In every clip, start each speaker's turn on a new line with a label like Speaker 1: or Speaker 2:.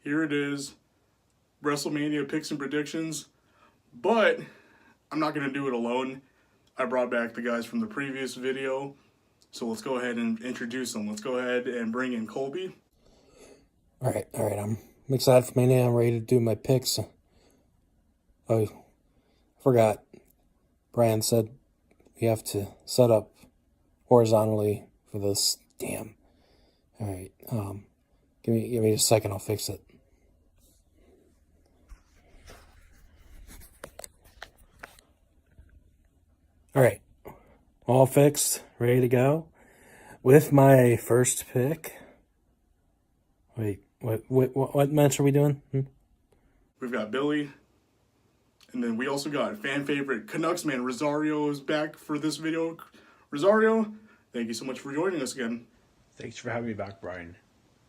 Speaker 1: Here it is, WrestleMania picks and predictions, but I'm not going to do it alone. I brought back the guys from the previous video, so let's go ahead and introduce them. Let's go ahead and bring in Colby.
Speaker 2: All right. I'm excited for Mania. I'm ready to do my picks. Oh, I forgot. Brian said we have to set up horizontally for this. Damn. All right. Give me a second. I'll fix it. All right. All fixed. Ready to go. With my first pick. Wait. What match are we doing?
Speaker 1: We've got Billy. And then we also got fan favorite Canucks man Rosario is back for this video. Rosario, thank you so much for joining us again.
Speaker 3: Thanks for having me back, Brian.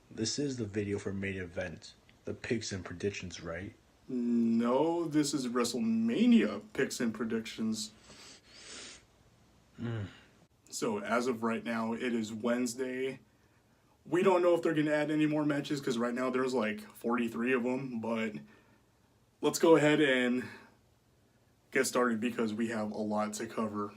Speaker 3: This is the video for main event, the picks and predictions, right?
Speaker 1: No, this is WrestleMania picks and predictions. So as of right now, it is Wednesday. We don't know if they're going to add any more matches because right now there's like 43 of them. But let's go ahead and get started because we have a lot to cover.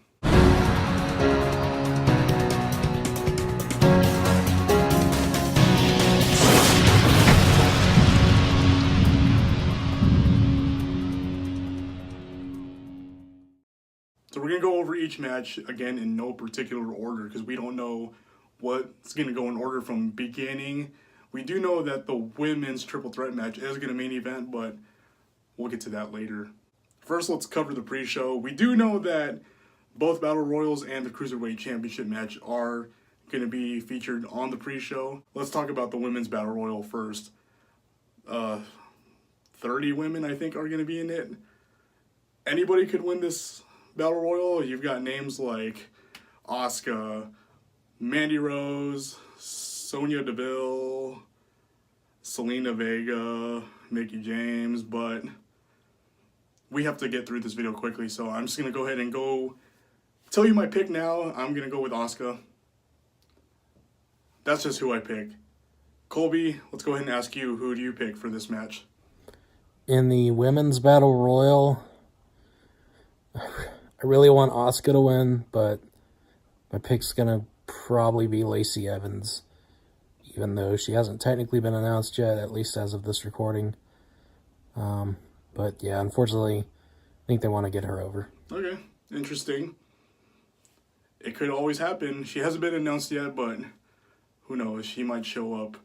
Speaker 1: So we're going to go over each match, again, in no particular order because we don't know what's going to go in order from beginning. We do know that the women's triple threat match is going to main event, but we'll get to that later. First, let's cover the pre-show. We do know that both Battle Royals and the Cruiserweight Championship match are going to be featured on the pre-show. Let's talk about the women's Battle Royal first. 30 women, I think, are going to be in it. Anybody could win this Battle Royal. You've got names like Asuka, Mandy Rose, Sonya Deville, Selena Vega, Mickie James, but we have to get through this video quickly, so I'm just going to go ahead and tell you my pick now. I'm going to go with Asuka. That's just who I pick. Colby, let's go ahead and ask you, who do you pick for this match?
Speaker 2: In the women's Battle Royal, I really want Asuka to win, but my pick's going to probably be Lacey Evans, even though she hasn't technically been announced yet, at least as of this recording. But yeah, unfortunately, I think they want to get her over.
Speaker 1: Okay, interesting. It could always happen. She hasn't been announced yet, but who knows? She might show up.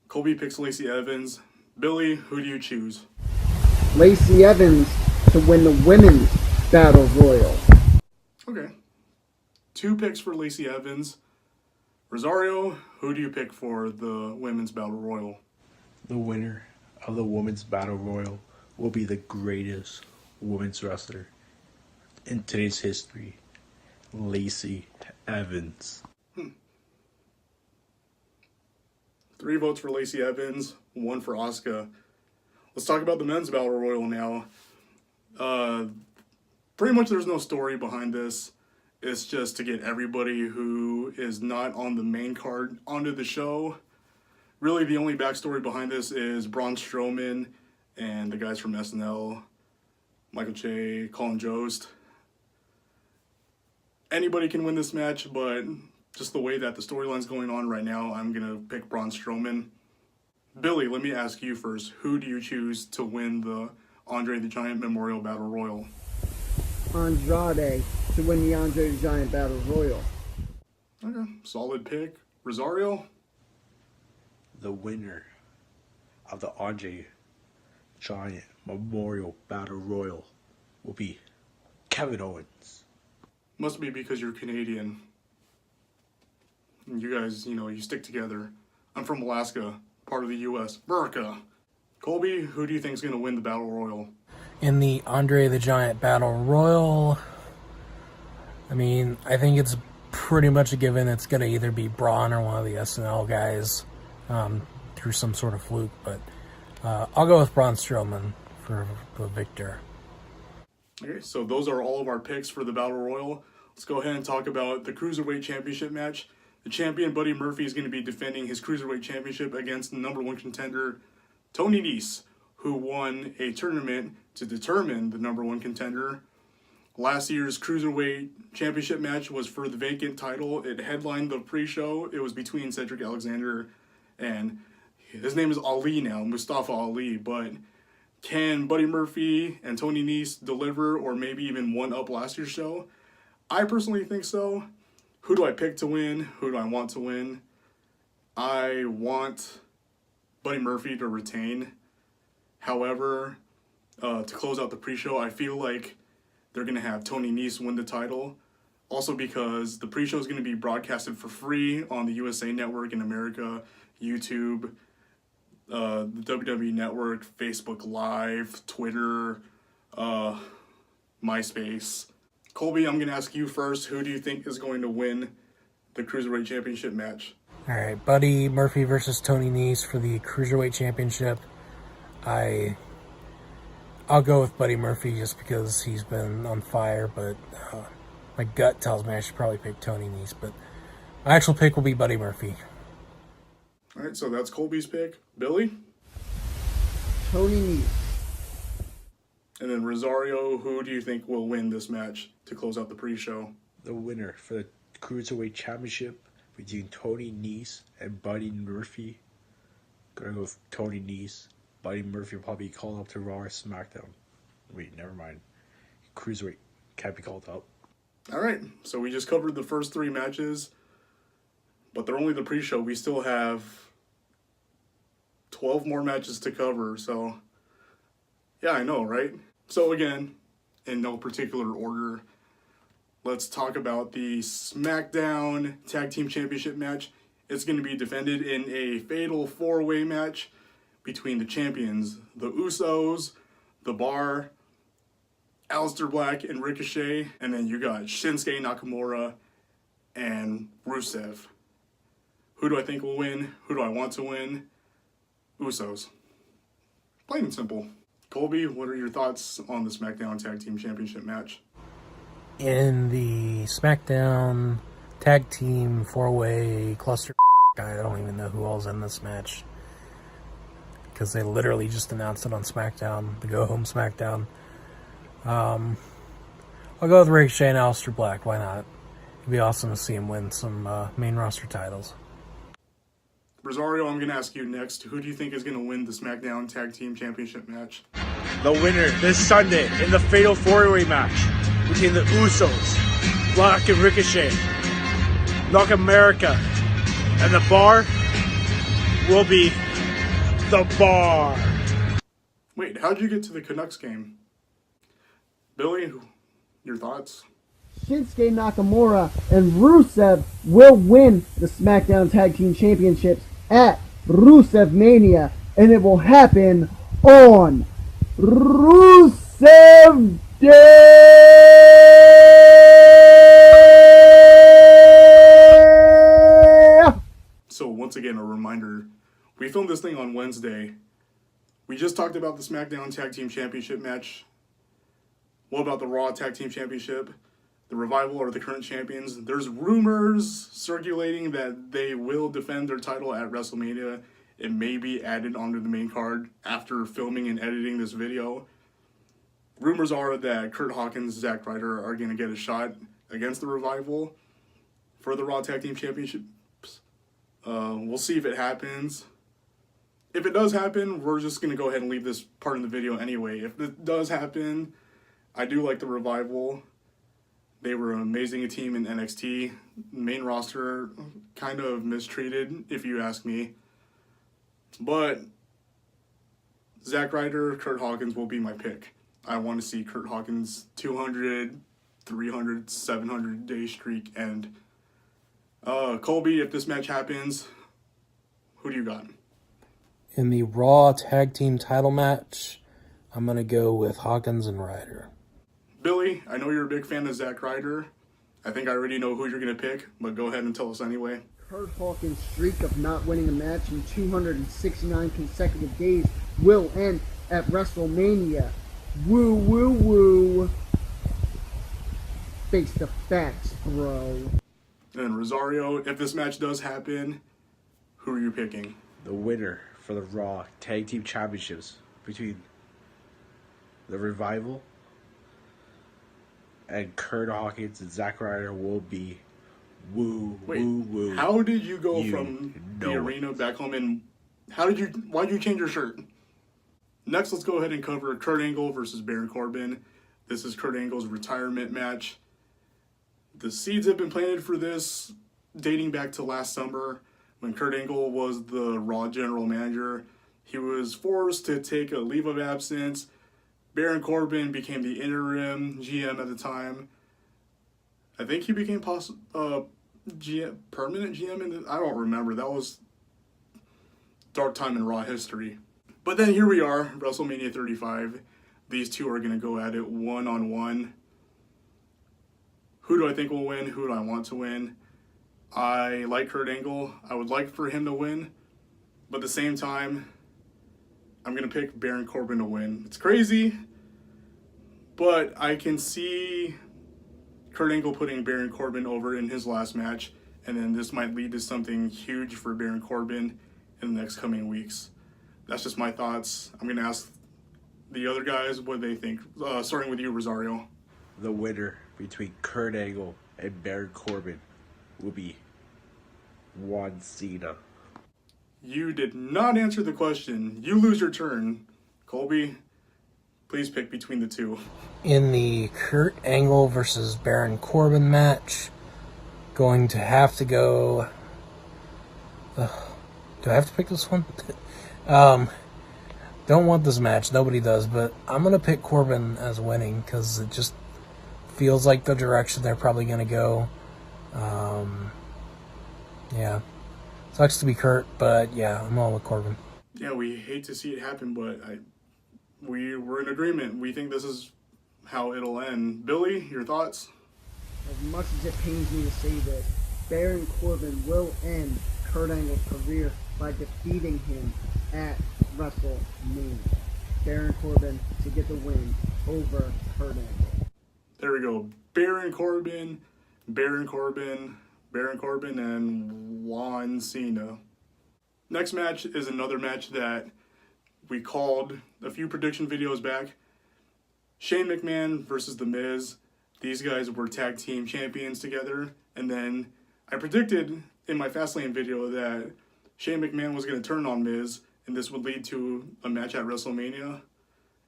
Speaker 1: Colby picks Lacey Evans. Billy, who do you choose?
Speaker 4: Lacey Evans to win the women's Battle Royal.
Speaker 1: Okay. 2 picks for Lacey Evans. Rosario, who do you pick for the women's Battle Royal?
Speaker 3: The winner of the women's battle royal will be the greatest women's wrestler in today's history, Lacey Evans.
Speaker 1: 3 votes for Lacey Evans, 1 for Asuka. Let's talk about the men's Battle Royal now. Pretty much there's no story behind this. It's just to get everybody who is not on the main card onto the show. Really, the only backstory behind this is Braun Strowman and the guys from SNL, Michael Che, Colin Jost. Anybody can win this match, but just the way that the storyline's going on right now, I'm going to pick Braun Strowman. Billy, let me ask you first. Who do you choose to win the Andre the Giant Memorial Battle Royal?
Speaker 4: Andrade to win the Andre the Giant Battle Royal.
Speaker 1: Okay, solid pick. Rosario?
Speaker 3: The winner of the Andre Giant Memorial Battle Royal will be Kevin Owens.
Speaker 1: Must be because you're Canadian. And you guys, you stick together. I'm from Alaska, part of the U.S. America. Colby, who do you think is going to win the Battle Royal?
Speaker 2: In the Andre the Giant Battle Royal, I mean, I think it's pretty much a given it's going to either be Braun or one of the SNL guys through some sort of fluke, but I'll go with Braun Strowman for the victor.
Speaker 1: Okay, so those are all of our picks for the Battle Royal. Let's go ahead and talk about the Cruiserweight Championship match. The champion, Buddy Murphy, is going to be defending his Cruiserweight Championship against the #1 contender, Tony Nese, who won a tournament to determine the number one contender. Last year's Cruiserweight Championship match was for the vacant title. It headlined the pre-show. It was between Cedric Alexander and his name is Ali now, Mustafa Ali. But can Buddy Murphy and Tony Nese deliver or maybe even one up last year's show? I personally think so. Who do I pick to win? Who do I want to win? I want Buddy Murphy to retain. However, to close out the pre-show, I feel like they're going to have Tony Nese win the title. Also because the pre-show is going to be broadcasted for free on the USA Network in America, YouTube, the WWE Network, Facebook Live, Twitter, MySpace. Colby, I'm going to ask you first. Who do you think is going to win the Cruiserweight Championship match?
Speaker 2: All right, Buddy Murphy versus Tony Nese for the Cruiserweight Championship. I'll go with Buddy Murphy just because he's been on fire, but my gut tells me I should probably pick Tony Nese, but my actual pick will be Buddy Murphy.
Speaker 1: All right, so that's Colby's pick. Billy?
Speaker 4: Tony Nese.
Speaker 1: And then Rosario, who do you think will win this match to close out the pre-show?
Speaker 3: The winner for the Cruiserweight Championship between Tony Nese and Buddy Murphy. Gonna go with Tony Nese. Buddy Murphy will probably be called up to Raw or SmackDown. Wait, never mind. Cruiserweight can't be called up.
Speaker 1: All right, so we just covered the first three matches, but they're only the pre-show. We still have 12 more matches to cover, so yeah, I know, right? So again, in no particular order, let's talk about the SmackDown Tag Team Championship match. It's going to be defended in a fatal four-way match between the champions, the Usos, The Bar, Aleister Black, and Ricochet, and then you got Shinsuke Nakamura and Rusev. Who do I think will win? Who do I want to win? Usos. Plain and simple. Colby, what are your thoughts on the SmackDown Tag Team Championship match?
Speaker 2: In the SmackDown Tag Team 4-Way cluster, I don't even know who all's in this match, because they literally just announced it on SmackDown, the Go Home SmackDown. I'll go with Ricochet and Aleister Black. Why not? It'd be awesome to see him win some main roster titles.
Speaker 1: Rosario, I'm going to ask you next. Who do you think is going to win the SmackDown Tag Team Championship match?
Speaker 3: The winner this Sunday in the Fatal 4-Way match between the Usos, Black and Ricochet, Knock America, and The Bar will be The Bar.
Speaker 1: Wait, how'd you get to the Canucks game? Billy, your thoughts?
Speaker 4: Shinsuke Nakamura and Rusev will win the SmackDown Tag Team Championships at Rusev Mania, and it will happen on Rusev Day!
Speaker 1: So once again, a reminder, we filmed this thing on Wednesday. We just talked about the SmackDown Tag Team Championship match. What about the Raw Tag Team Championship? The Revival are the current champions. There's rumors circulating that they will defend their title at WrestleMania. It may be added onto the main card after filming and editing this video. Rumors are that Kurt Hawkins and Zack Ryder are going to get a shot against the Revival for the Raw Tag Team Championships. We'll see if it happens. If it does happen, we're just going to go ahead and leave this part in the video anyway. If it does happen, I do like the Revival. They were an amazing team in NXT. Main roster, kind of mistreated, if you ask me. But Zack Ryder, Kurt Hawkins will be my pick. I want to see Kurt Hawkins' 200, 300, 700 day streak end. Colby, if this match happens, who do you got?
Speaker 2: In the Raw Tag Team title match, I'm going to go with Hawkins and Ryder.
Speaker 1: Billy, I know you're a big fan of Zack Ryder. I think I already know who you're going to pick, but go ahead and tell us anyway.
Speaker 4: Kurt Hawkins' streak of not winning a match in 269 consecutive days will end at WrestleMania. Woo, woo, woo. Face the facts, bro.
Speaker 1: And Rosario, if this match does happen, who are you picking?
Speaker 3: The winner for the Raw Tag Team Championships between the Revival and Kurt Hawkins and Zack Ryder will be woo.
Speaker 1: How did you go
Speaker 3: You
Speaker 1: from the
Speaker 3: know
Speaker 1: arena
Speaker 3: it.
Speaker 1: back home, and why did you change your shirt? Next, let's go ahead and cover Kurt Angle versus Baron Corbin. This is Kurt Angle's retirement match. The seeds have been planted for this dating back to last summer when Kurt Angle was the Raw general manager. He was forced to take a leave of absence. Baron Corbin became the interim GM at the time. I think he became permanent GM. I don't remember. That was dark time in Raw history. But then here we are, WrestleMania 35. These two are going to go at it one-on-one. Who do I think will win? Who do I want to win? I like Kurt Angle. I would like for him to win. But at the same time, I'm going to pick Baron Corbin to win. It's crazy, but I can see Kurt Angle putting Baron Corbin over in his last match, and then this might lead to something huge for Baron Corbin in the next coming weeks. That's just my thoughts. I'm going to ask the other guys what they think, starting with you, Rosario.
Speaker 3: The winner between Kurt Angle and Baron Corbin will be John Cena.
Speaker 1: You did not answer the question. You lose your turn. Colby, please pick between the two.
Speaker 2: In the Kurt Angle versus Baron Corbin match, going to have to go... do I have to pick this one? Don't want this match. Nobody does, but I'm going to pick Corbin as winning because it just feels like the direction they're probably going to go. Yeah. Sucks to be Kurt, but yeah, I'm all with Corbin.
Speaker 1: Yeah, we hate to see it happen, but we're in agreement. We think this is how it'll end. Billy, your thoughts?
Speaker 4: As much as it pains me to say this, Baron Corbin will end Kurt Angle's career by defeating him at WrestleMania. Baron Corbin to get the win over Kurt Angle.
Speaker 1: There we go. Baron Corbin, and John Cena. Next match is another match that we called a few prediction videos back. Shane McMahon versus The Miz. These guys were tag team champions together. And then I predicted in my Fastlane video that Shane McMahon was going to turn on Miz, and this would lead to a match at WrestleMania.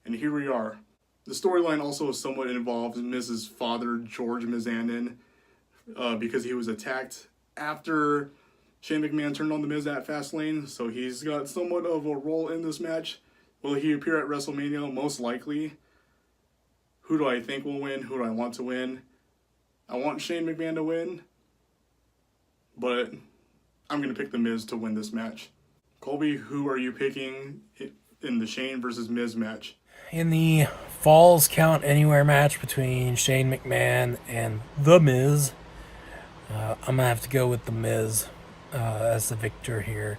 Speaker 1: And here we are. The storyline also somewhat involves Miz's father, George Mizanin, because he was attacked after Shane McMahon turned on The Miz at Fastlane, so he's got somewhat of a role in this match. Will he appear at WrestleMania? Most likely. Who do I think will win? Who do I want to win? I want Shane McMahon to win, but I'm going to pick The Miz to win this match. Colby, who are you picking in the Shane versus Miz match?
Speaker 2: In the Falls Count Anywhere match between Shane McMahon and The Miz, I'm going to have to go with The Miz as the victor here.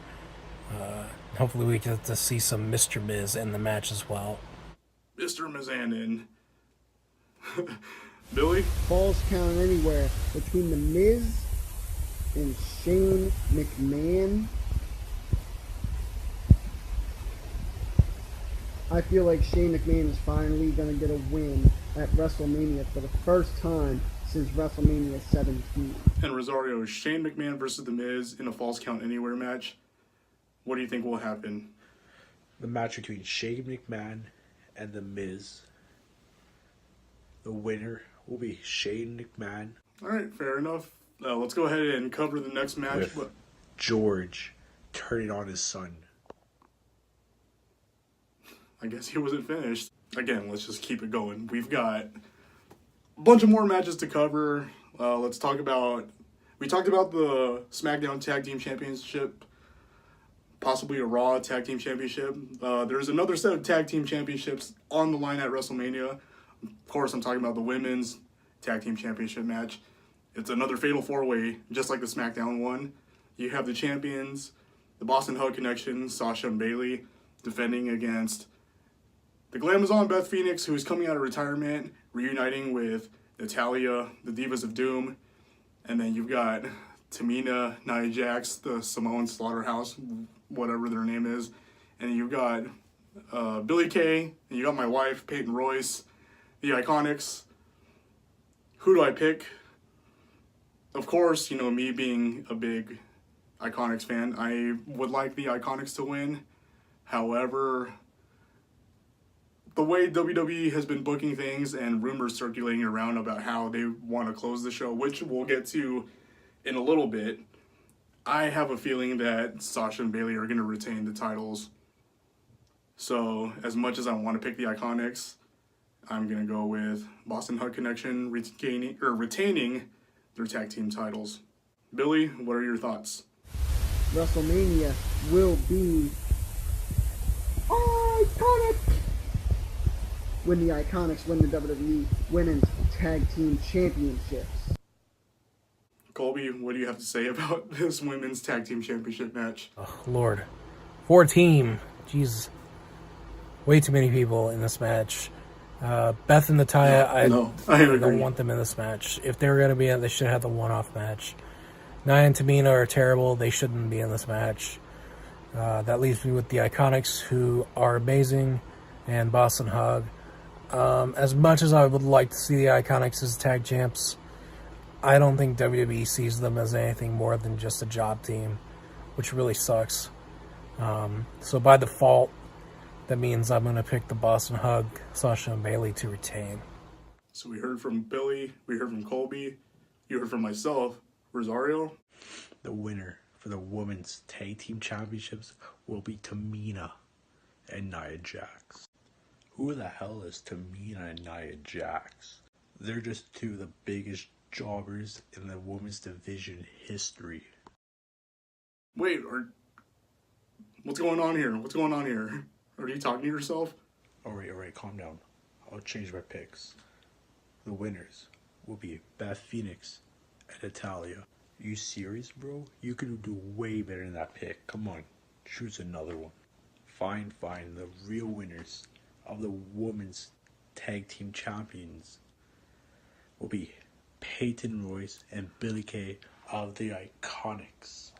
Speaker 2: Hopefully we get to see some Mr. Miz in the match as well.
Speaker 1: Mr. Mizanin. Billy?
Speaker 4: Falls Count Anywhere between The Miz and Shane McMahon. I feel like Shane McMahon is finally going to get a win at WrestleMania for the first time since WrestleMania 17.
Speaker 1: And Rosario, Shane McMahon versus The Miz in a Falls Count Anywhere match. What do you think will happen?
Speaker 3: The match between Shane McMahon and The Miz. The winner will be Shane McMahon.
Speaker 1: All right, fair enough. Let's go ahead and cover the next match.
Speaker 3: With George turning on his son.
Speaker 1: I guess he wasn't finished. Again, let's just keep it going. We've got a bunch of more matches to cover. Let's talk about... We talked about the SmackDown Tag Team Championship, possibly a Raw Tag Team Championship. There's another set of Tag Team Championships on the line at WrestleMania. Of course, I'm talking about the Women's Tag Team Championship match. It's another Fatal 4-Way, just like the SmackDown one. You have the champions, the Boston Hug Connection, Sasha and Bayley, defending against the Glamazon Beth Phoenix, who's coming out of retirement, reuniting with Natalya, the Divas of Doom. And then you've got Tamina, Nia Jax, the Samoan Slaughterhouse, whatever their name is, and you've got Billy Kay, and you got my wife, Peyton Royce, the Iconics. Who do I pick? Of course, you know, me being a big Iconics fan, I would like the Iconics to win. However, the way WWE has been booking things and rumors circulating around about how they want to close the show, which we'll get to in a little bit, I have a feeling that Sasha and Bayley are going to retain the titles. So, as much as I want to pick the Iconics, I'm going to go with Boston Hug Connection retaining their tag team titles. Billy, what are your thoughts?
Speaker 4: WrestleMania will be iconic when the Iconics win the WWE Women's Tag Team Championships.
Speaker 1: Colby, what do you have to say about this Women's Tag Team Championship match?
Speaker 2: Oh, Lord. 4-team. Jeez. Way too many people in this match. Beth and Natalya, I don't want them in this match. If they were going to be in, they should have the one-off match. Nia and Tamina are terrible. They shouldn't be in this match. That leaves me with the Iconics, who are amazing, and Boston Hug. As much as I would like to see the Iconics as tag champs, I don't think WWE sees them as anything more than just a job team, which really sucks. So by default, that means I'm going to pick the Boston Hug, Sasha and Bayley to retain.
Speaker 1: So we heard from Billy, we heard from Colby, you heard from myself, Rosario.
Speaker 3: The winner for the Women's Tag Team Championships will be Tamina and Nia Jax. Who the hell is Tamina and Nia Jax? They're just two of the biggest jobbers in the women's division history.
Speaker 1: Wait, what's going on here? What's going on here? Are you talking to yourself?
Speaker 3: Alright, calm down. I'll change my picks. The winners will be Beth Phoenix and Natalya. You serious, bro? You could do way better than that pick. Come on, choose another one. Fine. The real winners of the Women's Tag Team Champions will be Peyton Royce and Billy Kay of the Iconics.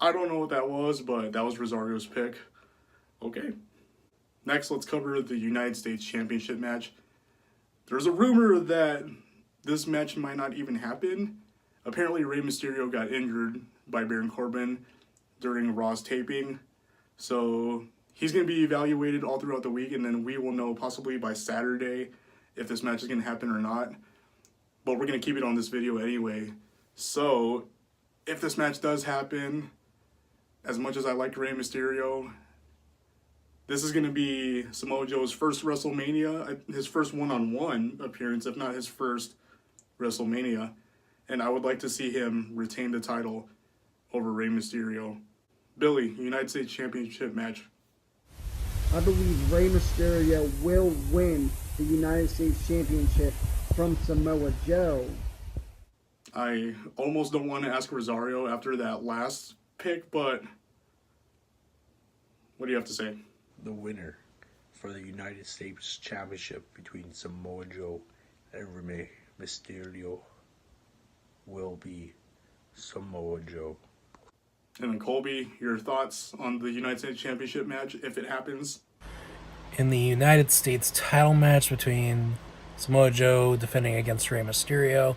Speaker 1: I don't know what that was, but that was Rosario's pick. Okay. Next, let's cover the United States Championship match. There's a rumor that this match might not even happen. Apparently, Rey Mysterio got injured by Baron Corbin during Raw's taping. So he's going to be evaluated all throughout the week, and then we will know possibly by Saturday if this match is going to happen or not. But we're going to keep it on this video anyway. So if this match does happen, as much as I like Rey Mysterio, this is going to be Samoa Joe's first WrestleMania, his first one-on-one appearance, if not his first WrestleMania. And I would like to see him retain the title over Rey Mysterio. Billy, United States Championship match.
Speaker 4: I believe Rey Mysterio will win the United States Championship from Samoa Joe.
Speaker 1: I almost don't want to ask Rosario after that last pick, but what do you have to say?
Speaker 3: The winner for the United States Championship between Samoa Joe and Rey Mysterio will be Samoa Joe.
Speaker 1: And then Colby, your thoughts on the United States Championship match if it happens?
Speaker 2: In the United States title match between Samoa Joe defending against Rey Mysterio,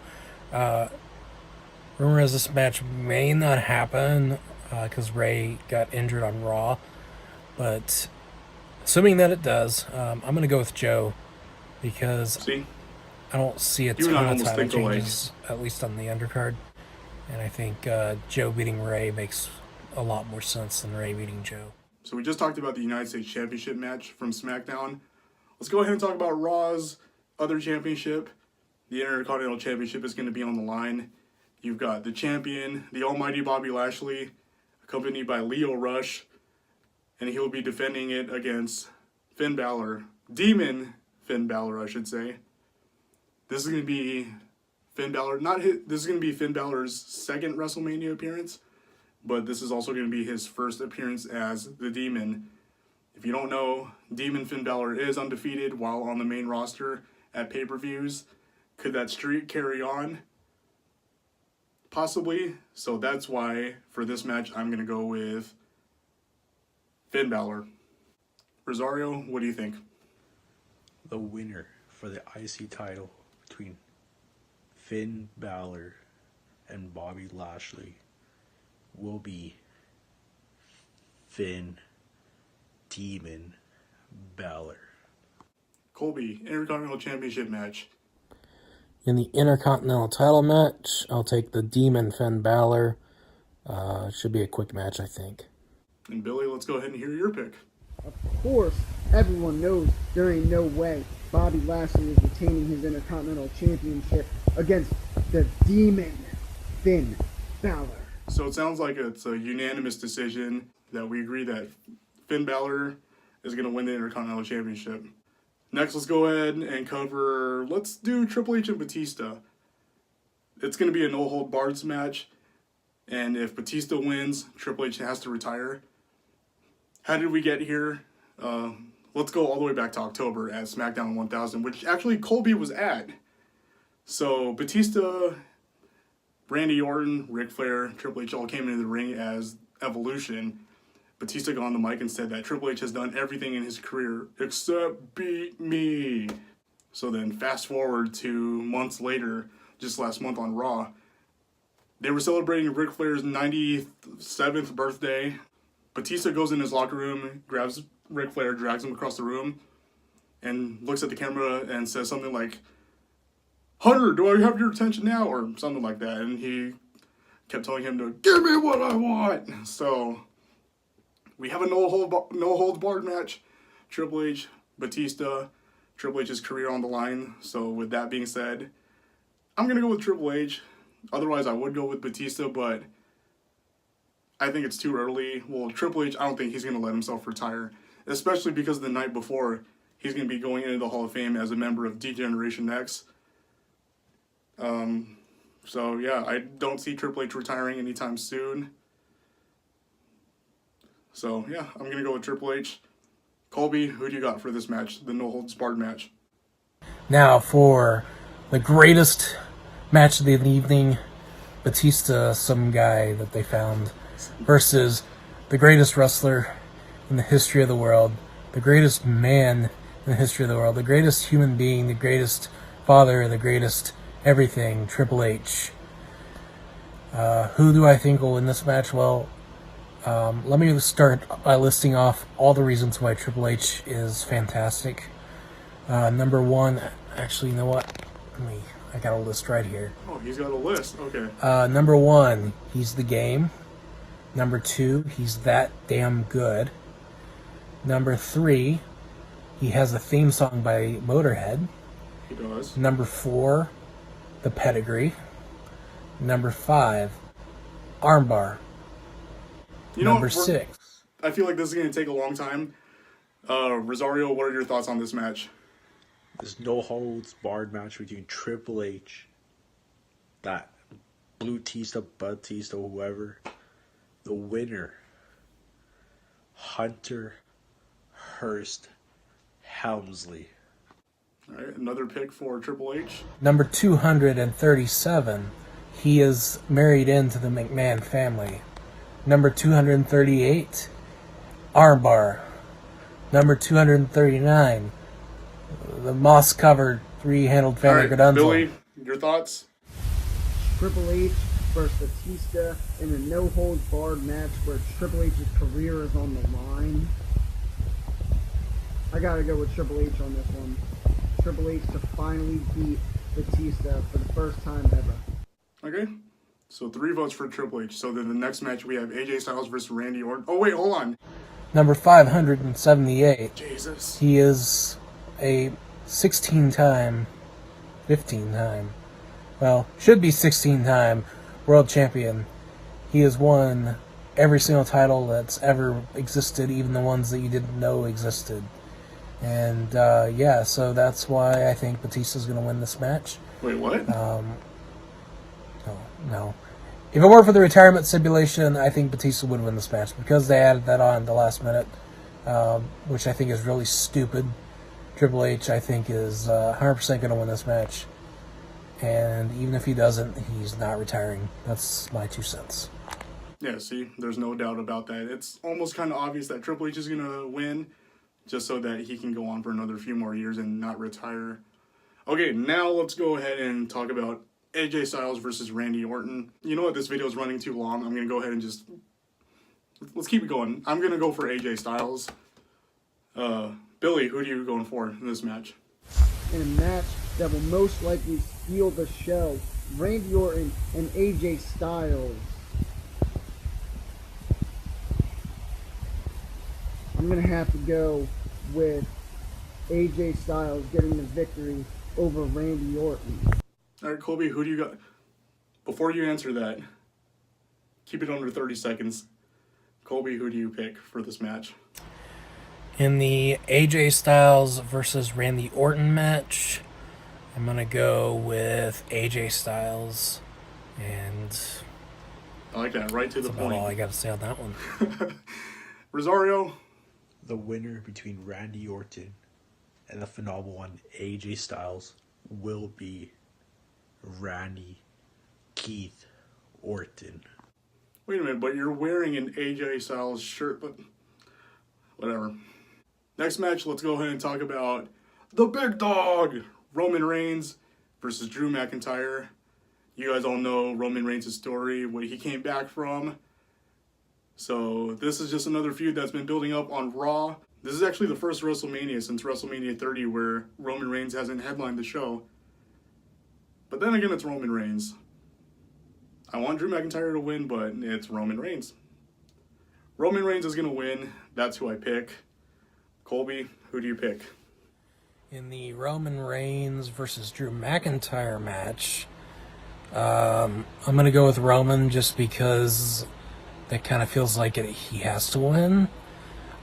Speaker 2: rumor is this match may not happen because Rey got injured on Raw, but assuming that it does, I'm going to go with Joe because I don't see a ton of title changes, at least on the undercard. And I think Joe beating Rey makes a lot more sense than Rey beating Joe.
Speaker 1: So we just talked about the United States Championship match from SmackDown. Let's go ahead and talk about Raw's other championship. The Intercontinental Championship is going to be on the line. You've got the champion, the almighty Bobby Lashley, accompanied by Lio Rush. And he'll be defending it against Finn Balor. Demon Finn Balor, I should say. This is going to be Finn Balor, this is going to be Finn Balor's second WrestleMania appearance, but this is also going to be his first appearance as the Demon. If you don't know, Demon Finn Balor is undefeated while on the main roster at pay-per-views. Could that streak carry on? Possibly. So that's why, for this match, I'm going to go with Finn Balor. Rosario, what do you think?
Speaker 3: The winner for the IC title between Finn Balor and Bobby Lashley will be Finn Demon Balor.
Speaker 1: Colby, Intercontinental Championship match.
Speaker 2: In the Intercontinental title match, I'll take the Demon Finn Balor. Should be a quick match, I think.
Speaker 1: And Billy, let's go ahead and hear your pick.
Speaker 4: Of course, everyone knows there ain't no way Bobby Lashley is retaining his Intercontinental Championship against the Demon Finn Balor.
Speaker 1: So it sounds like it's a unanimous decision that we agree that Finn Balor is going to win the Intercontinental Championship. Next, let's go ahead and cover, let's do Triple H and Batista. It's going to be a no-hold-barred match, and if Batista wins, Triple H has to retire. How did we get here? Let's go all the way back to October at SmackDown 1000, which actually Colby was at. So Batista, Randy Orton, Ric Flair, Triple H all came into the ring as Evolution. Batista got on the mic and said that Triple H has done everything in his career except beat me. So then fast forward to months later, just last month on Raw, they were celebrating Ric Flair's 97th birthday. Batista goes in his locker room, grabs Ric Flair, drags him across the room, and looks at the camera and says something like, "Hunter, do I have your attention now?" or something like that. And he kept telling him to give me what I want. So we have a no-holds-barred match. Triple H, Batista, Triple H's career on the line. So with that being said, I'm going to go with Triple H. Otherwise, I would go with Batista, but I think it's too early. Well, Triple H, I don't think he's going to let himself retire, especially because the night before, he's going to be going into the Hall of Fame as a member of D-Generation X. So, yeah, I don't see Triple H retiring anytime soon. So, yeah, I'm going to go with Triple H. Colby, who do you got for this match, the no-holds-barred match?
Speaker 2: Now for the greatest match of the evening, Batista, some guy that they found, versus the greatest wrestler in the history of the world, the greatest man in the history of the world, the greatest human being, the greatest father, the greatest everything, Triple H. Who do I think will win this match? Well, let me start by listing off all the reasons why Triple H is fantastic. Number one, actually, you know what? I got a list right here.
Speaker 1: Oh, he's got a list. Okay.
Speaker 2: Number one, he's the game. Number two, he's that damn good. Number three, he has a theme song by Motorhead.
Speaker 1: He does.
Speaker 2: Number four, the pedigree. Number five, armbar. Number six.
Speaker 1: I feel like this is going to take a long time. Rosario, what are your thoughts on this match?
Speaker 3: This no-holds-barred match between Triple H, that Blue Tista, Batista, whoever. The winner, Hunter Hearst Helmsley.
Speaker 1: All right, another pick for Triple H.
Speaker 2: Number 237, he is married into the McMahon family. Number 238, armbar. Number 239, the moss-covered three-handled family Gradunzo.
Speaker 1: Billy, your thoughts?
Speaker 4: Triple H versus Batista in a no-holds-barred match where Triple H's career is on the line. I gotta go with Triple H on this one. Triple H to finally beat Batista for the first time ever.
Speaker 1: Okay, so 3 votes for Triple H. So then the next match we have AJ Styles versus Randy Orton. Oh wait, hold on.
Speaker 2: Number 578.
Speaker 1: Jesus.
Speaker 2: He is a 15-time, well, should be 16-time world champion. He has won every single title that's ever existed, even the ones that you didn't know existed. And, yeah, so that's why I think Batista's going to win this match.
Speaker 1: Wait, what?
Speaker 2: No. If it weren't for the retirement stipulation, I think Batista would win this match, because they added that on at the last minute, which I think is really stupid. Triple H, I think, is 100% going to win this match. And even if he doesn't, he's not retiring. That's my 2 cents.
Speaker 1: Yeah, see, there's no doubt about that. It's almost kind of obvious that Triple H is going to win just so that he can go on for another few more years and not retire. Okay, now let's go ahead and talk about AJ Styles versus Randy Orton. You know what? This video is running too long. I'm going to go ahead and just... Let's keep it going. I'm going to go for AJ Styles. Billy, who are you going for in this match?
Speaker 4: In a match that will most likely steal the show, Randy Orton and AJ Styles. I'm going to have to go with AJ Styles getting the victory over Randy Orton.
Speaker 1: All right, Colby, who do you got? Before you answer that, keep it under 30 seconds. Colby, who do you pick for this match?
Speaker 2: In the AJ Styles versus Randy Orton match, I'm going to go with AJ Styles. And
Speaker 1: I like that, right to the
Speaker 2: that's about
Speaker 1: point.
Speaker 2: all I got to say on that one.
Speaker 1: Rosario?
Speaker 3: The winner between Randy Orton and the phenomenal one AJ Styles will be Randy Keith Orton.
Speaker 1: Wait a minute, but you're wearing an AJ Styles shirt, but whatever. Next match, let's go ahead and talk about the big dog, Roman Reigns versus Drew McIntyre. You guys all know Roman Reigns' story, what he came back from. So this is just another feud that's been building up on Raw. This is actually the first WrestleMania since WrestleMania 30 where Roman Reigns hasn't headlined the show. But then again, it's Roman Reigns. I want Drew McIntyre to win, but it's Roman Reigns. Roman Reigns is going to win. That's who I pick. Colby, who do you pick?
Speaker 2: In the Roman Reigns versus Drew McIntyre match, I'm going to go with Roman just because that kind of feels like he has to win.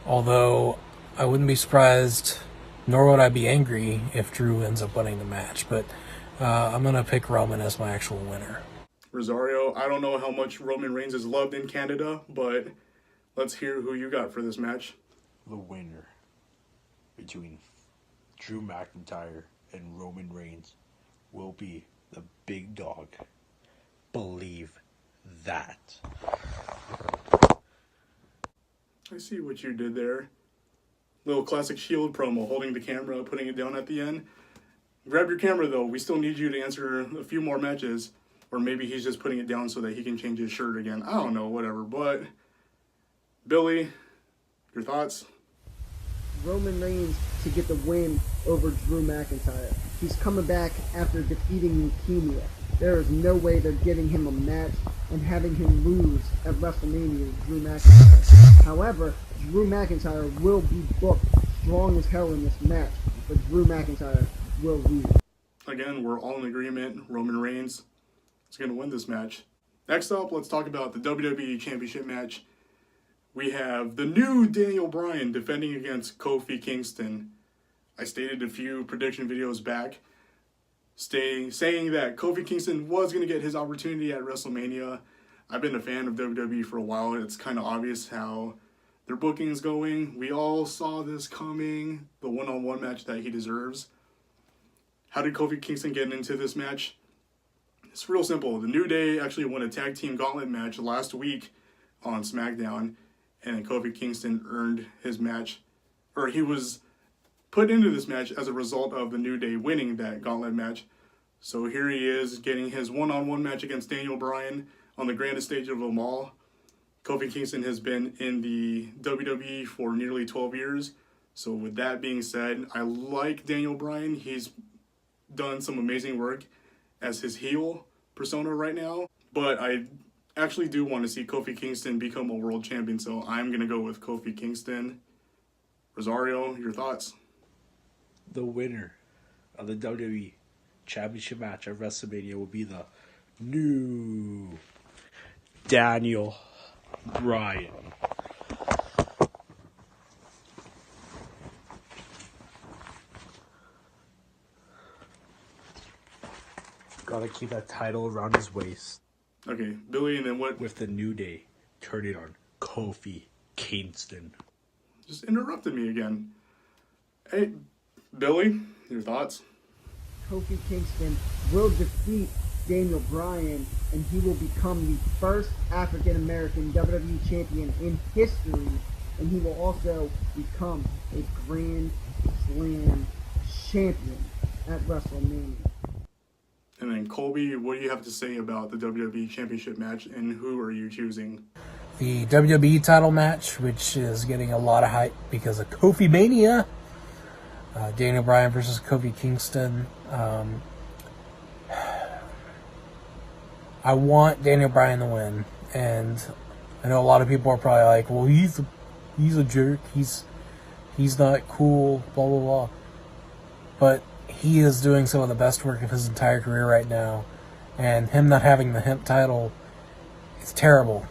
Speaker 2: Although I wouldn't be surprised, nor would I be angry if Drew ends up winning the match. But I'm going to pick Roman as my actual winner.
Speaker 1: Rosario, I don't know how much Roman Reigns is loved in Canada, but let's hear who you got for this match.
Speaker 3: The winner between Drew McIntyre and Roman Reigns will be the big dog. Believe that.
Speaker 1: I see what you did there. Little classic Shield promo, holding the camera, putting it down at the end. Grab your camera though, we still need you to answer a few more matches. Or maybe he's just putting it down so that he can change his shirt again. I don't know, whatever. But, Billy, your thoughts?
Speaker 4: Roman Reigns to get the win over Drew McIntyre. He's coming back after defeating leukemia. There is no way they're getting him a match and having him lose at WrestleMania with Drew McIntyre. However, Drew McIntyre will be booked strong as hell in this match, but Drew McIntyre will lose.
Speaker 1: Again, we're all in agreement. Roman Reigns is going to win this match. Next up, let's talk about the WWE Championship match. We have the new Daniel Bryan defending against Kofi Kingston. I stated a few prediction videos back saying that Kofi Kingston was going to get his opportunity at WrestleMania. I've been a fan of WWE for a while. It's kind of obvious how their booking is going. We all saw this coming, the one-on-one match that he deserves. How did Kofi Kingston get into this match? It's real simple. The New Day actually won a tag team gauntlet match last week on SmackDown, and Kofi Kingston earned his match, or he was put into this match as a result of the New Day winning that gauntlet match. So here he is getting his one-on-one match against Daniel Bryan on the grandest stage of them all. Kofi Kingston has been in the WWE for nearly 12 years. So with that being said, I like Daniel Bryan. He's done some amazing work as his heel persona right now. But I actually do want to see Kofi Kingston become a world champion. So I'm going to go with Kofi Kingston. Rosario, your thoughts?
Speaker 3: The winner of the WWE Championship match at WrestleMania will be the new Daniel Bryan. Gotta keep that title around his waist.
Speaker 1: Okay, Billy, and then what?
Speaker 3: With the New Day, turn it on Kofi Kingston.
Speaker 1: Just interrupted me again. Hey, Billy, your thoughts?
Speaker 4: Kofi Kingston will defeat Daniel Bryan, and he will become the first African American WWE champion in history, and he will also become a Grand Slam champion at WrestleMania.
Speaker 1: And then Colby, what do you have to say about the WWE Championship match, and who are you choosing?
Speaker 2: The WWE title match, which is getting a lot of hype because of Kofi Mania. Daniel Bryan versus Kofi Kingston. I want Daniel Bryan to win, and I know a lot of people are probably like, "Well, he's a jerk. He's not cool." Blah blah blah. But he is doing some of the best work of his entire career right now, and him not having the hemp title is terrible.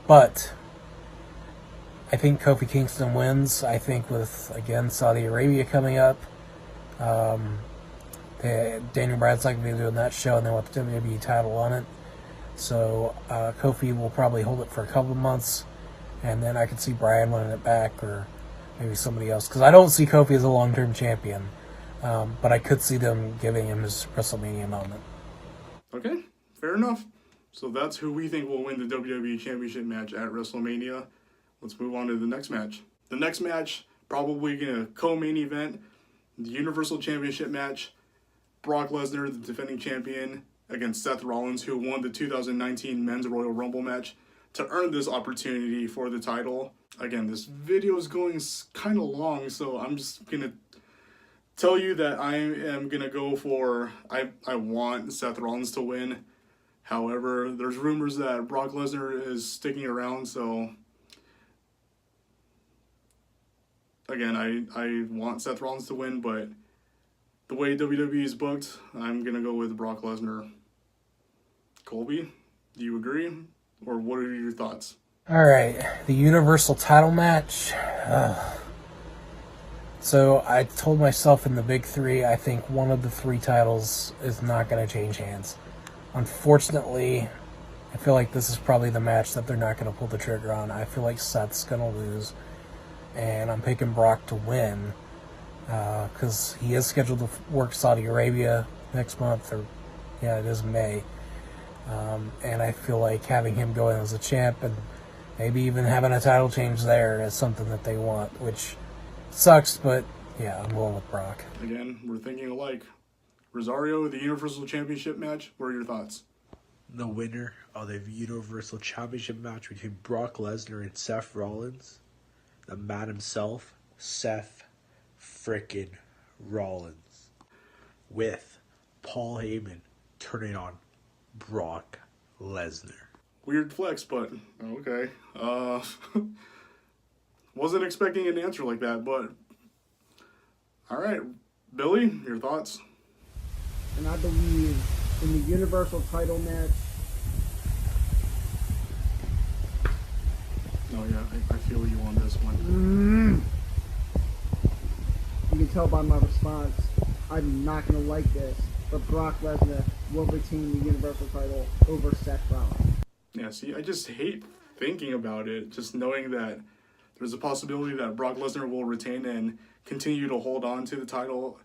Speaker 2: But I think Kofi Kingston wins. I think with, again, Saudi Arabia coming up, Daniel Bryan's not going to be doing that show, and they want the WWE title on it. So Kofi will probably hold it for a couple of months, and then I could see Bryan winning it back, or maybe somebody else. Because I don't see Kofi as a long-term champion, but I could see them giving him his WrestleMania moment.
Speaker 1: Okay, fair enough. So that's who we think will win the WWE Championship match at WrestleMania. Let's move on to the next match. The next match, probably going to co-main event, the Universal Championship match. Brock Lesnar, the defending champion, against Seth Rollins, who won the 2019 Men's Royal Rumble match, to earn this opportunity for the title. Again, this video is going kind of long, so I'm just going to tell you that I am going to go for, I want Seth Rollins to win. However, there's rumors that Brock Lesnar is sticking around, so again, I want Seth Rollins to win, but the way WWE is booked, I'm going to go with Brock Lesnar. Colby, do you agree? Or what are your thoughts?
Speaker 2: All right, the Universal title match. So I told myself in the big three, I think one of the three titles is not going to change hands. Unfortunately, I feel like this is probably the match that they're not going to pull the trigger on. I feel like Seth's going to lose, and I'm picking Brock to win because he is scheduled to work Saudi Arabia next month, or it is May. And I feel like having him go in as a champ and maybe even having a title change there is something that they want, which sucks, but yeah, I'm going with Brock.
Speaker 1: Again, we're thinking alike. Rosario, the Universal Championship match, what are your thoughts?
Speaker 3: The winner of the Universal Championship match between Brock Lesnar and Seth Rollins, the man himself, Seth frickin' Rollins, with Paul Heyman turning on Brock Lesnar.
Speaker 1: Weird flex, but okay. Wasn't expecting an answer like that, but all right. Billy, your thoughts?
Speaker 4: And I believe in the Universal title match,
Speaker 1: Oh yeah, I feel you on this one.
Speaker 4: you can tell by my response, I'm not going to like this, but Brock Lesnar will retain the Universal title over Seth Rollins.
Speaker 1: Yeah, see, I just hate thinking about it, just knowing that there's a possibility that Brock Lesnar will retain and continue to hold on to the title.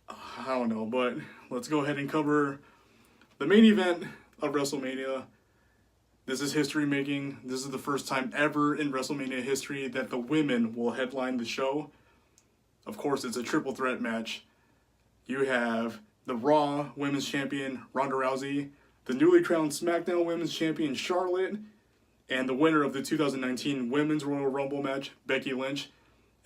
Speaker 1: I don't know, but let's go ahead and cover the main event of WrestleMania. This is history making. This is the first time ever in WrestleMania history that the women will headline the show. Of course, it's a triple threat match. You have the Raw Women's Champion, Ronda Rousey, the newly crowned SmackDown Women's Champion, Charlotte, and the winner of the 2019 Women's Royal Rumble match, Becky Lynch.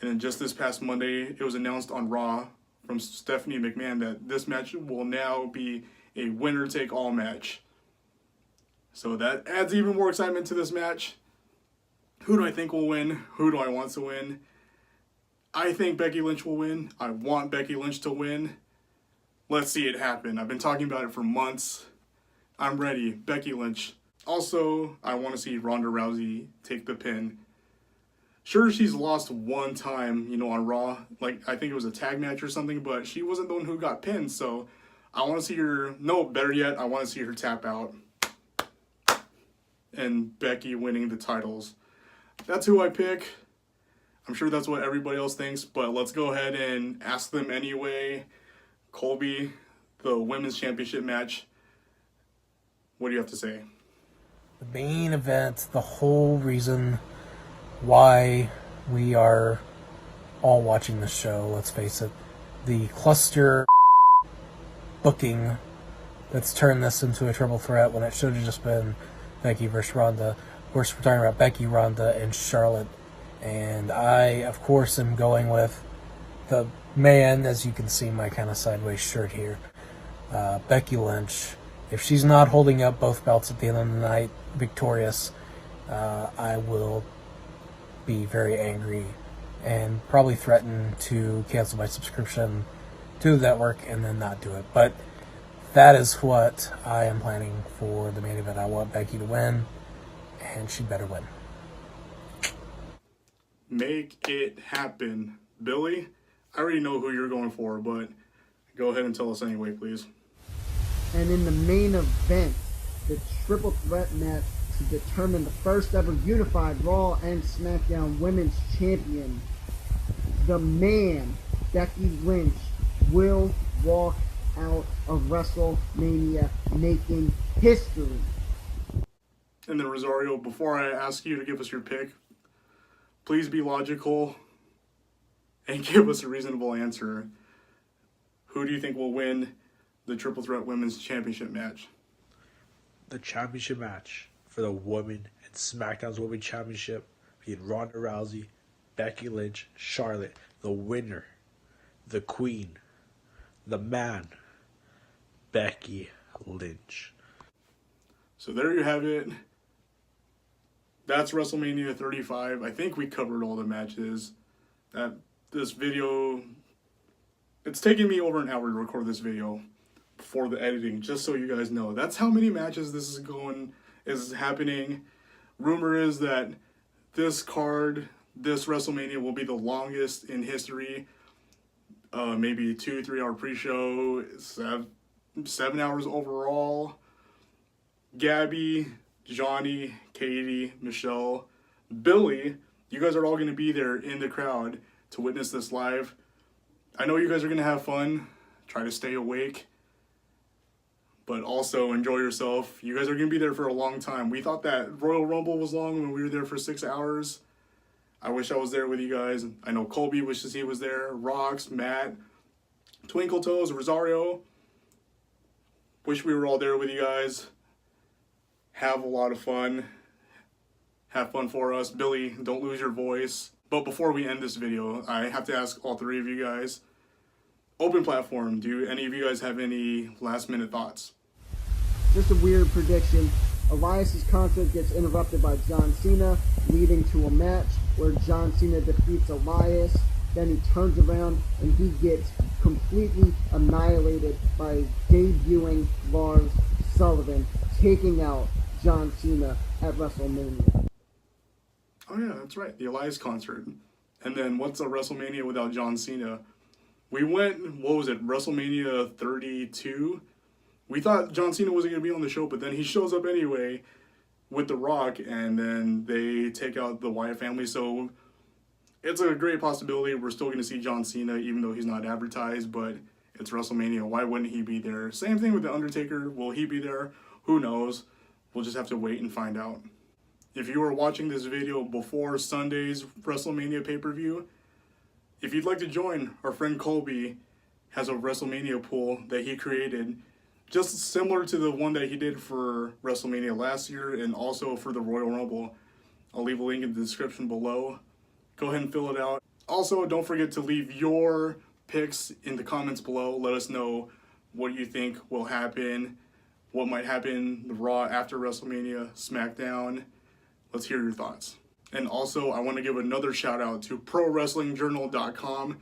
Speaker 1: And then just this past Monday, it was announced on Raw from Stephanie McMahon that this match will now be a winner-take-all match. So that adds even more excitement to this match. Who do I think will win? Who do I want to win? I think Becky Lynch will win. I want Becky Lynch to win. Let's see it happen. I've been talking about it for months. I'm ready. Becky Lynch. Also, I want to see Ronda Rousey take the pin. Sure, she's lost one time, on Raw. Like, I think it was a tag match or something, but she wasn't the one who got pinned, so I want to see her, no, better yet, I want to see her tap out. And Becky winning the titles. That's who I pick. I'm sure that's what everybody else thinks, but let's go ahead and ask them anyway. Colby, the women's championship match. What do you have to say?
Speaker 2: The main event, the whole reason why we are all watching the show, let's face it, the cluster booking that's turned this into a triple threat when it should have just been Becky versus Ronda. Of course, we're talking about Becky, Ronda, and Charlotte. And I, of course, am going with the man, as you can see my kind of sideways shirt here, Becky Lynch. If she's not holding up both belts at the end of the night victorious, I will be very angry and probably threaten to cancel my subscription to the network and then not do it. But that is what I am planning for the main event. I want Becky to win, and she better win.
Speaker 1: Make it happen. Billy, I already know who you're going for, but go ahead and tell us anyway, please.
Speaker 4: And in the main event, the triple threat match to determine the first ever unified Raw and SmackDown Women's Champion, the man, Becky Lynch, will walk out of WrestleMania making history.
Speaker 1: And then Rosario, before I ask you to give us your pick, please be logical and give us a reasonable answer. Who do you think will win the Triple Threat Women's Championship match?
Speaker 3: The championship match for the Women and SmackDown's Women's Championship between Ronda Rousey, Becky Lynch, Charlotte. The winner, the queen, the man, Becky Lynch.
Speaker 1: So there you have it. That's WrestleMania 35. I think we covered all the matches. This video, it's taken me over an hour to record this video before the editing, just so you guys know. That's how many matches this is happening. Rumor is that this card, this WrestleMania, will be the longest in history. Maybe 2-3 hour pre-show, 7 hours overall. Gabby, Johnny, Katie, Michelle, Billy, you guys are all going to be there in the crowd to witness this live. I know you guys are going to have fun, try to stay awake, but also enjoy yourself. You guys are going to be there for a long time. We thought that Royal Rumble was long when we were there for 6 hours. I wish I was there with you guys. I know Colby wishes he was there. Rox, Matt, Twinkle Toes, Rosario. Wish we were all there with you guys. Have a lot of fun. Have fun for us. Billy, don't lose your voice. But before we end this video, I have to ask all three of you guys, open platform, do any of you guys have any last minute thoughts?
Speaker 4: Just a weird prediction. Elias's concert gets interrupted by John Cena, leading to a match where John Cena defeats Elias. Then he turns around and he gets completely annihilated by debuting Lars Sullivan, taking out John Cena at WrestleMania.
Speaker 1: Oh yeah, that's right, the Elias concert. And then what's a WrestleMania without John Cena? We went, what was it, WrestleMania 32? We thought John Cena wasn't going to be on the show, but then he shows up anyway with The Rock, and then they take out the Wyatt family. So it's a great possibility we're still going to see John Cena, even though he's not advertised, but it's WrestleMania. Why wouldn't he be there? Same thing with The Undertaker. Will he be there? Who knows? We'll just have to wait and find out. If you are watching this video before Sunday's WrestleMania pay-per-view, if you'd like to join, our friend Colby has a WrestleMania pool that he created, just similar to the one that he did for WrestleMania last year and also for the Royal Rumble. I'll leave a link in the description below. Go ahead and fill it out. Also, don't forget to leave your picks in the comments below. Let us know what you think will happen, what might happen, the Raw after WrestleMania, SmackDown. Let's hear your thoughts. And also, I want to give another shout out to ProWrestlingJournal.com.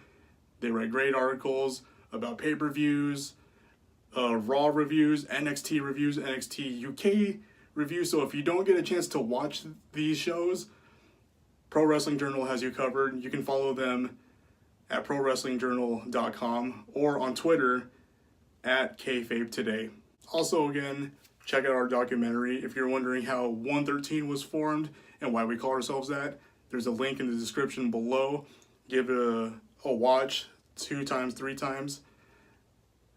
Speaker 1: They write great articles about pay-per-views, Raw reviews, NXT reviews, NXT UK reviews. So if you don't get a chance to watch these shows, Pro Wrestling Journal has you covered. You can follow them at ProWrestlingJournal.com or on Twitter at KayfabeToday. Also, again, check out our documentary. If you're wondering how 113 was formed and why we call ourselves that, there's a link in the description below. Give it a watch 2 times, 3 times.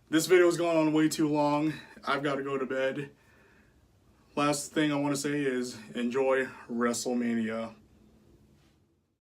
Speaker 1: This video's gone on way too long. I've got to go to bed. Last thing I want to say is enjoy WrestleMania.